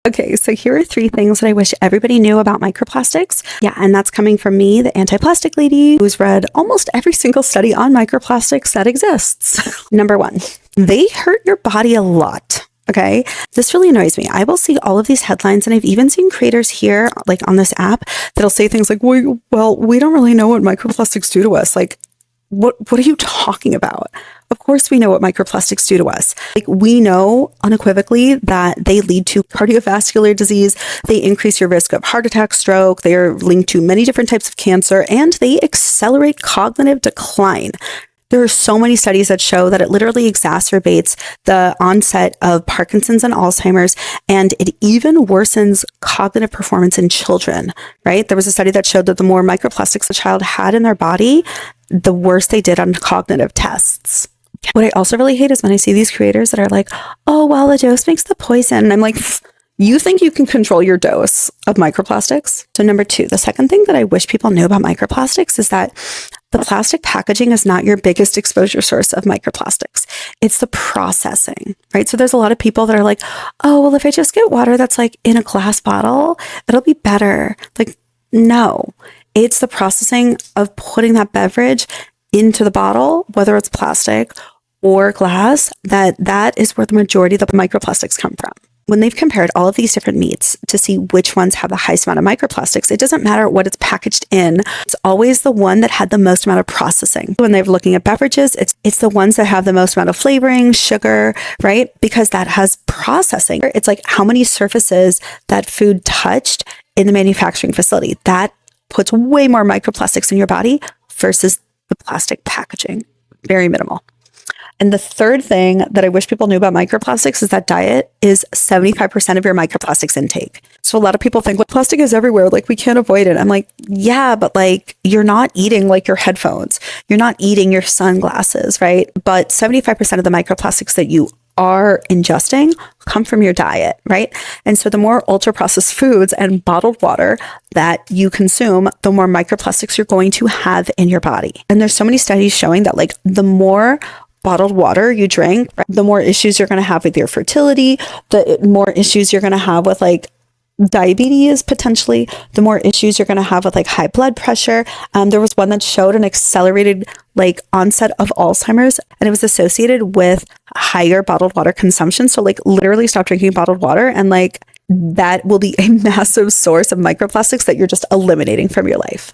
Okay, so here are 3 things that I wish everybody knew about microplastics. Yeah, and that's coming from me, the anti-plastic lady, who's read almost every single study on microplastics that exists. Number 1, they hurt your body a lot. Okay, this really annoys me. I will see all of these headlines, and I've even seen creators here, like on this app, that'll say things like, well, we don't really know what microplastics do to us. Like, what are you talking about? Of course we know what microplastics do to us. Like, we know unequivocally that they lead to cardiovascular disease, they increase your risk of heart attack, stroke, they are linked to many different types of cancer, and they accelerate cognitive decline. There are so many studies that show that it literally exacerbates the onset of Parkinson's and Alzheimer's, and it even worsens cognitive performance in children, right? There was a study that showed that the more microplastics a child had in their body, the worse they did on cognitive tests. What I also really hate is when I see these creators that are like, oh, well, the dose makes the poison. And I'm like, you think you can control your dose of microplastics? So number 2, the second thing that I wish people knew about microplastics is that the plastic packaging is not your biggest exposure source of microplastics. It's the processing, right? So there's a lot of people that are like, oh, well, if I just get water that's like in a glass bottle, it'll be better. Like, no, it's the processing of putting that beverage into the bottle, whether it's plastic or glass, that is where the majority of the microplastics come from. When they've compared all of these different meats to see which ones have the highest amount of microplastics, it doesn't matter what it's packaged in. It's always the one that had the most amount of processing. When they're looking at beverages, it's the ones that have the most amount of flavoring, sugar, right? Because that has processing. It's like how many surfaces that food touched in the manufacturing facility. That puts way more microplastics in your body versus the plastic packaging. Very minimal. And the third thing that I wish people knew about microplastics is that diet is 75% of your microplastics intake. So a lot of people think, well, plastic is everywhere, like we can't avoid it. I'm like, yeah, but like you're not eating like your headphones. You're not eating your sunglasses, right? But 75% of the microplastics that you are ingesting come from your diet, right? And so the more ultra processed foods and bottled water that you consume, the more microplastics you're going to have in your body. And there's so many studies showing that like the more bottled water you drink, the more issues you're going to have with your fertility, the more issues you're going to have with like diabetes, potentially, the more issues you're going to have with like high blood pressure. There was one that showed an accelerated like onset of Alzheimer's, and it was associated with higher bottled water consumption. So like literally stop drinking bottled water, and like that will be a massive source of microplastics that you're just eliminating from your life.